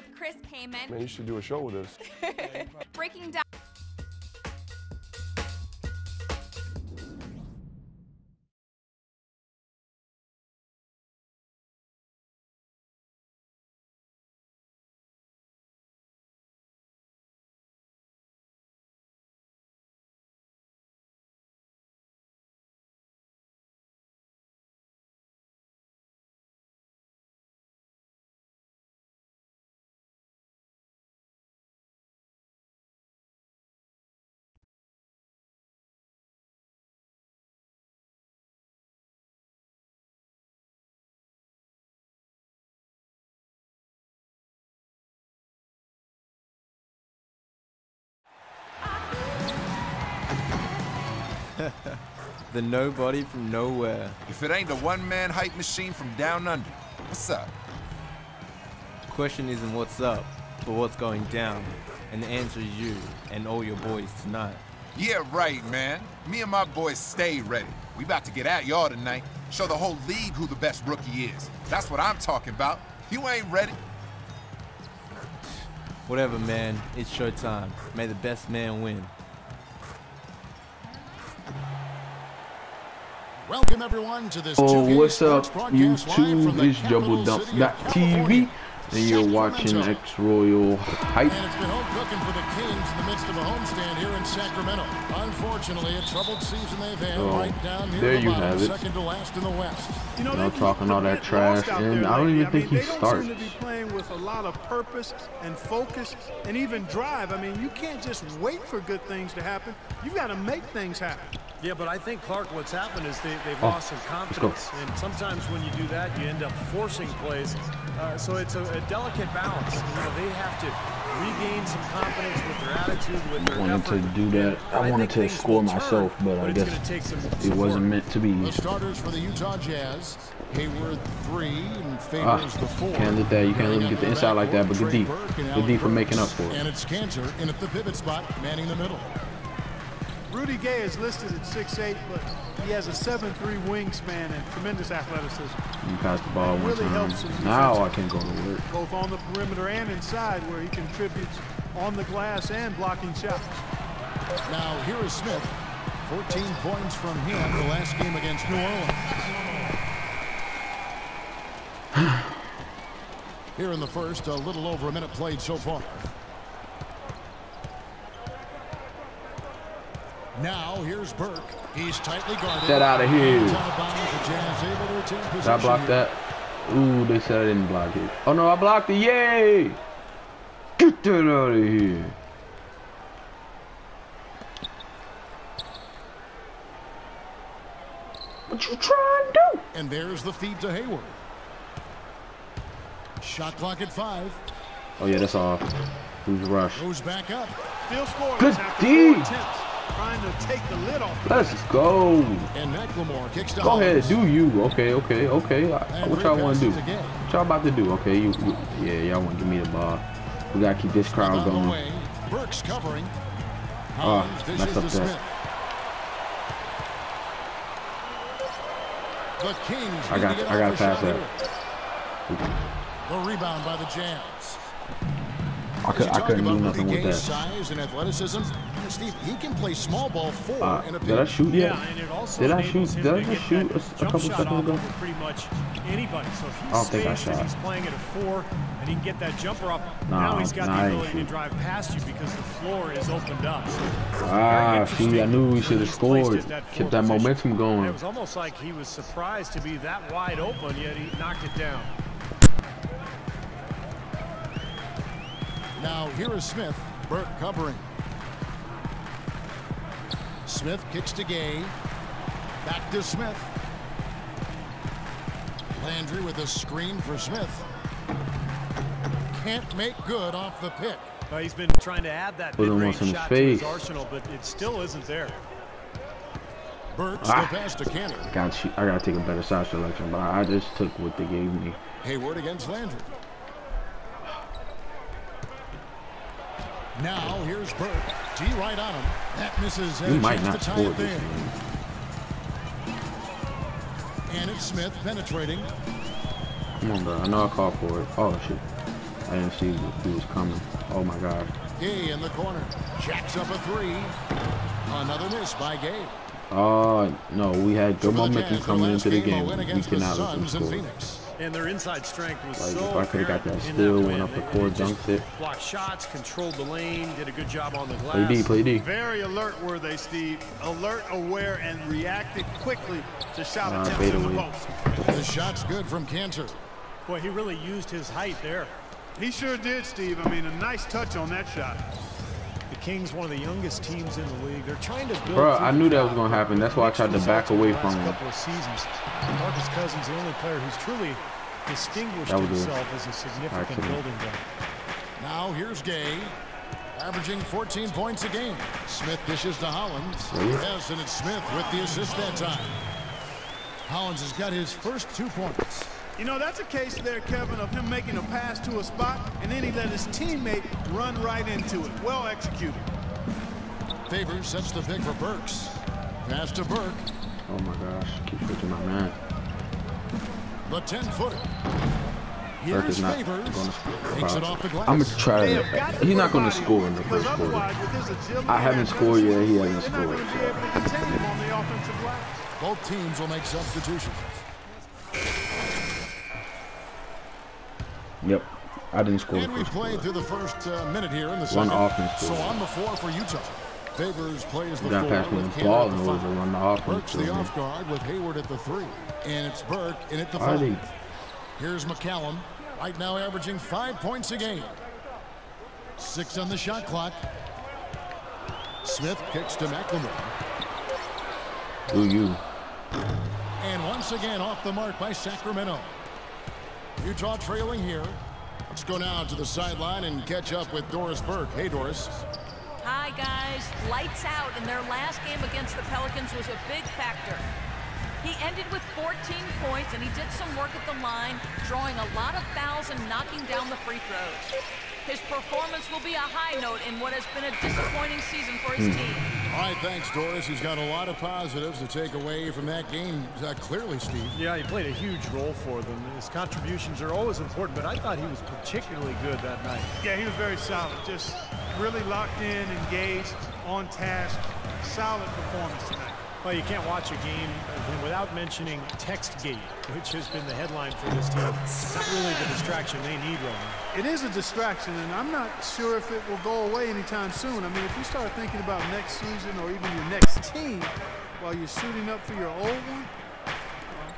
with Chris Kaman. Man, you should do a show with us. Breaking down. The nobody from nowhere. If it ain't the one-man hype machine from down under, what's up? The question isn't what's up, but what's going down. And the answer is you and all your boys tonight. Yeah, right, man. Me and my boys stay ready. We about to get at y'all tonight. Show the whole league who the best rookie is. That's what I'm talking about. You ain't ready. Whatever, man. It's showtime. May the best man win. Welcome everyone to this What's up, YouTube? It's JumbleDumps.tv, and you're watching X Royal Hype. And it's been home cooking for the Kings in the midst of a homestand here in Sacramento. Unfortunately, a troubled season they've had right down here there the you bottom, have it. second to last in the West. You know, Talking all that trash, and I don't even think he starts. They don't seem to be playing with a lot of purpose and focus and even drive. I mean, you can't just wait for good things to happen. You've got to make things happen. Yeah, but I think, Clark, what's happened is they've lost some confidence. And sometimes when you do that, you end up forcing plays. So it's a delicate balance. You know, they have to regain some confidence with their attitude, with their effort. To do that. I wanted to score myself, but I guess it wasn't meant to be. The starters for the Utah Jazz, Hayward 3 and Favors the 4. Can't let that. You can't let him get the inside like that, but good D. Good D for making up for it. And it's Cantor in at the pivot spot, manning the middle. Rudy Gay is listed at 6'8", but he has a 7'3" wingspan and tremendous athleticism. You pass the ball one really time. helps him Now I can go to work. Both on the perimeter and inside, where he contributes on the glass and blocking shots. Now here is Smith. 14 points from him the last game against New Orleans. Here in the first, a little over a minute played so far. Now here's Burke. He's tightly guarded. Get out of here. Did I block that? Ooh, they said I didn't block it. Oh no, I blocked it. Yay! Get that out of here. What you trying to do? And there's the feed to Hayward. Shot clock at 5. Oh yeah, that's off. Who's rush? Goes back up. Still scoring. Good D. Trying to take the lid off. Let's go. And McLemore kicks to Go ahead, Hollins. do you? Okay. What y'all want to do? What y'all about to do? Okay, yeah, y'all want to give me the ball. We gotta keep this crowd going. Burke's covering. Messed up that. The Kings. I got past that. The rebound by the Jazz. I couldn't do nothing with that. Size and athleticism. Steve, he can play small ball 4 in a did I shoot yet? Yeah, and it also Did I shoot a couple seconds ago? Pretty much anybody. So if I don't think I he's shot. he's playing at a 4 and he can get that jumper up, Nah, now he's got the ability to shoot. drive past you because the floor is opened up. So See, I knew we should have scored. Kept that momentum And going. it was almost like he was surprised to be that wide open, yet he knocked it down. Now here is Smith. Burke covering. Smith kicks to Gay. Back to Smith. Landry with a screen for Smith. Can't make good off the pick. He's been trying to add that Put him mid-range on some shot to his face. arsenal, but it still isn't there. Burke's the pass to Cantor. I gotta take a better shot selection, but I just took what they gave me. Hayward against Landry. Now here's Burke. G right on him. That misses. You might not to tie score it this there. game. And it's Smith penetrating. Come on, bro. I know I called for it. Oh shit. I didn't see he was coming. Oh my God. Gay in the corner. Jacks up a three. Another miss by Gay. Oh, no, we had good momentum coming into the game. We cannot let them score. And their inside strength was Like, so if I could have got that apparent in steal, that went win. up the court, dunked it. Blocked shots, controlled the lane, did a good job on the glass. Play D, play D. Very alert were they, Steve. Alert, aware, and reacted quickly to shot attempts beta in the win. post. The shot's good from Cantor. Boy, he really used his height there. He sure did, Steve. I mean, a nice touch on that shot. The Kings, one of the youngest teams in the league. They're trying to build. Bro, I knew that was going to happen. That's why I tried to back away from him. Couple of seasons. Marcus Cousins, the only player who's truly distinguished That was himself as a significant accident. building block. Now here's Gay, averaging 14 points a game. Smith dishes to Hollins. Yes, and it's Smith with the assist that time. Hollins has got his first 2 points. You know, that's a case there, Kevin, of him making a pass to a spot, and then he let his teammate run right into it. Well executed. Favors sets the pick for Burks. Pass to Burke. Oh my gosh, keep switching my man. The 10-footer. Burke is Here's not Favors. going to Takes it score. off the glass. I'm going to try They have got to. to He's not put going a to body score on in it, the because first quarter. otherwise, with his agility I haven't and scored yet. He athleticism, hasn't they're not scored. going to be able to contain him on the offensive glass. Both teams will make substitutions. Yep, I didn't score the And we first played quarter. through the first minute here in the One second. offense So score. on the floor for Utah. Favors plays the You got floor past me with the Cantor ball at in the order to 5. run the offense. Burke's the to me. off guard with Hayward at the 3. And it's Burke in at the Alrighty. 5. Here's McCallum, right now averaging 5 points a game. 6 on the shot clock. Smith kicks to McLemore. Ooh, you. And once again off the mark by Sacramento. Utah trailing here. Let's go now to the sideline and catch up with Doris Burke. Hey, Doris. Hi, guys. Lights out, and their last game against the Pelicans was a big factor. He ended with 14 points, and he did some work at the line, drawing a lot of fouls and knocking down the free throws. His performance will be a high note in what has been a disappointing season for his team. All right, thanks, Doris. He's got a lot of positives to take away from that game. Clearly, Steve. Yeah, he played a huge role for them. His contributions are always important, but I thought he was particularly good that night. Yeah, he was very solid. Just really locked in, engaged, on task. Solid performance tonight. Well, you can't watch a game of him without mentioning TextGate, which has been the headline for this team. Not really the distraction they need right now. It is a distraction, and I'm not sure if it will go away anytime soon. I mean, if you start thinking about next season or even your next team while you're suiting up for your old one,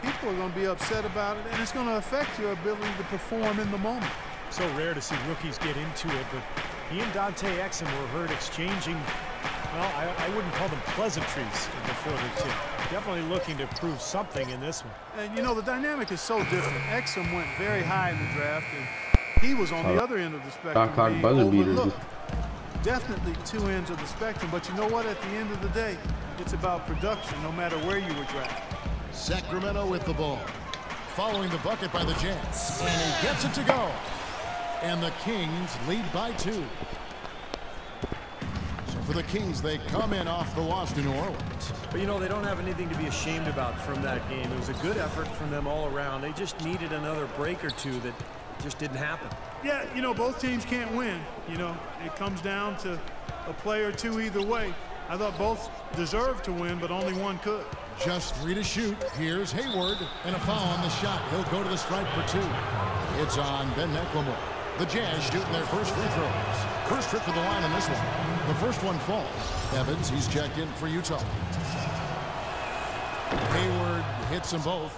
people are going to be upset about it, and it's going to affect your ability to perform in the moment. So rare to see rookies get into it, but he and Dante Exum were heard exchanging, well, I wouldn't call them pleasantries before the tip. Definitely looking to prove something in this one. And, you know, the dynamic is so different. Exum went very high in the draft, and he was on the other end of the spectrum. Shot clock being buzzer beaters. overlooked. Definitely two ends of the spectrum, but you know what? At the end of the day, it's about production, no matter where you were drafted. Sacramento with the ball. Following the bucket by the Jazz. And he gets it to go. And the Kings lead by 2. So for the Kings, they come in off the loss to New Orleans. But, you know, they don't have anything to be ashamed about from that game. It was a good effort from them all around. They just needed another break or two that just didn't happen. Yeah, you know, both teams can't win. You know, it comes down to a play or two either way. I thought both deserved to win, but only one could. Just 3 to shoot. Here's Hayward, and a foul on the shot. He'll go to the stripe for 2. It's on Ben McLemore. The Jazz shooting their first free throws. First trip to the line on this one. The first one falls. Evans, he's checked in for Utah. Hayward hits them both.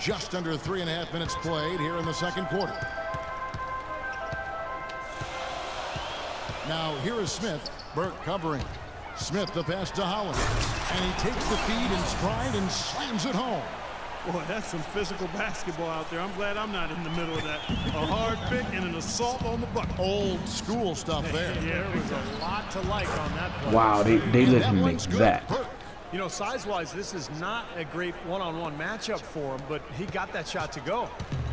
Just under 3.5 minutes played here in the second quarter. Now here is Smith. Burke covering. Smith the pass to Holland. And he takes the feed in stride and slams it home. Boy, that's some physical basketball out there. I'm glad I'm not in the middle of that. A hard pick and an assault on the bucket. Old school stuff there. Yeah, there was a lot to like on that play. Wow, they let him make that. Burke. You know, size-wise, this is not a great one-on-one matchup for him, but he got that shot to go.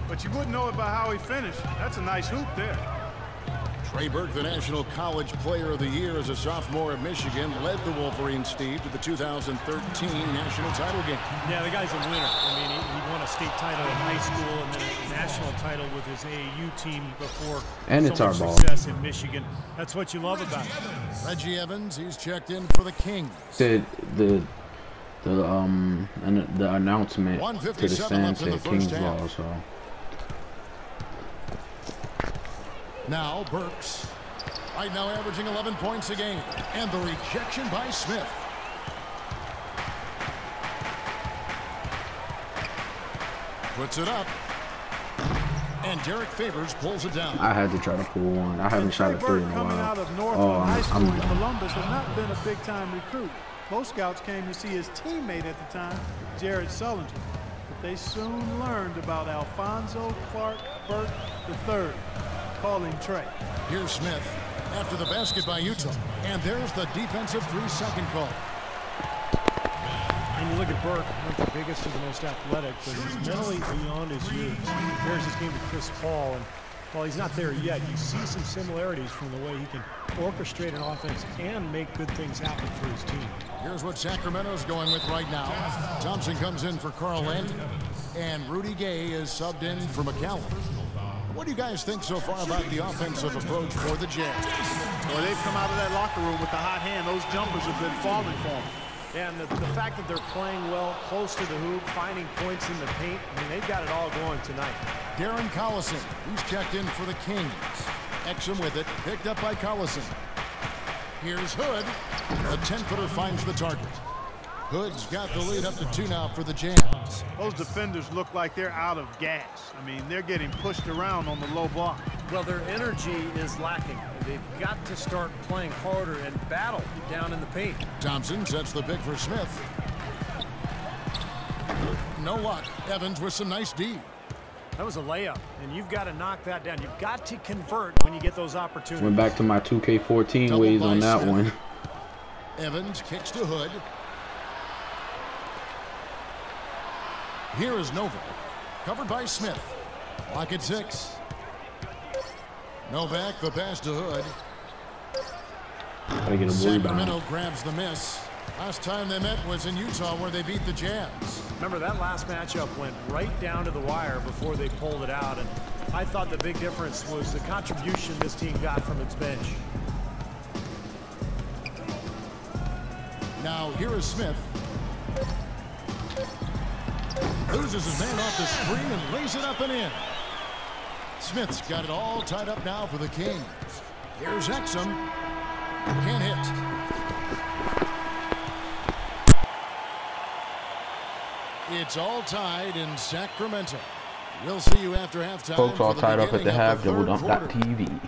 But you wouldn't know it by how he finished. That's a nice hoop there. Trey Burke, the National College Player of the Year as a sophomore at Michigan, led the Wolverine, Steve, to the 2013 national title game. Yeah, the guy's a winner. I mean, he won a state title in high school and then a national title with his AAU team before. And it's so our much ball. Success in Michigan. That's what you love about it. Reggie Evans, he's checked in for the Kings. The announcement to the stands said Kings ball, so. Now Burks, right now averaging 11 points a game, and the rejection by Smith. Puts it up, and Derek Favors pulls it down. I had to try to pull one. I haven't shot a three in a coming while. out of Northland High School in Columbus has not been a big-time recruit. Most scouts came to see his teammate at the time, Jared Sullinger, but they soon learned about Alfonso Clark Burke III. Call him Trey. Here's Smith after the basket by Utah, and there's the defensive 3-second call. And you look at Burke, not the biggest or the most athletic, but he's mentally beyond his years. He compares his game to Chris Paul, and while he's not there yet, you see some similarities from the way he can orchestrate an offense and make good things happen for his team. Here's what Sacramento's going with right now. Thompson comes in for Carl Landry, and Rudy Gay is subbed in for McCallum. What do you guys think so far about the offensive approach for the Jazz? Well, they've come out of that locker room with the hot hand. Those jumpers have been falling for them. Yeah, and the fact that they're playing well, close to the hoop, finding points in the paint, I mean, they've got it all going tonight. Darren Collison, he's checked in for the Kings. Exum with it, picked up by Collison. Here's Hood. A 10-footer finds the target. Hood's got the lead up to 2 now for the Jazz. Those defenders look like they're out of gas. I mean, they're getting pushed around on the low block. Well, their energy is lacking. They've got to start playing harder and battle down in the paint. Thompson sets the pick for Smith. No luck. Evans with some nice D. That was a layup, and you've got to knock that down. You've got to convert when you get those opportunities. Went back to my 2K14 ways on that one. Evans kicks to Hood. Here is Novak, covered by Smith. Lock at 6. Novak, the pass to Hood. Gotta get a Sacramento rebound. grabs the miss. Last time they met was in Utah, where they beat the Jazz. Remember, that last matchup went right down to the wire before they pulled it out, and I thought the big difference was the contribution this team got from its bench. Now here is Smith. Loses his man off the screen and lays it up and in. Smith's got it all tied up now for the Kings. Here's Exum. Can't hit. It's all tied in Sacramento. We'll see you after halftime. Folks all for the tied up at the beginning half. of the third quarter. DoubleDunk.tv.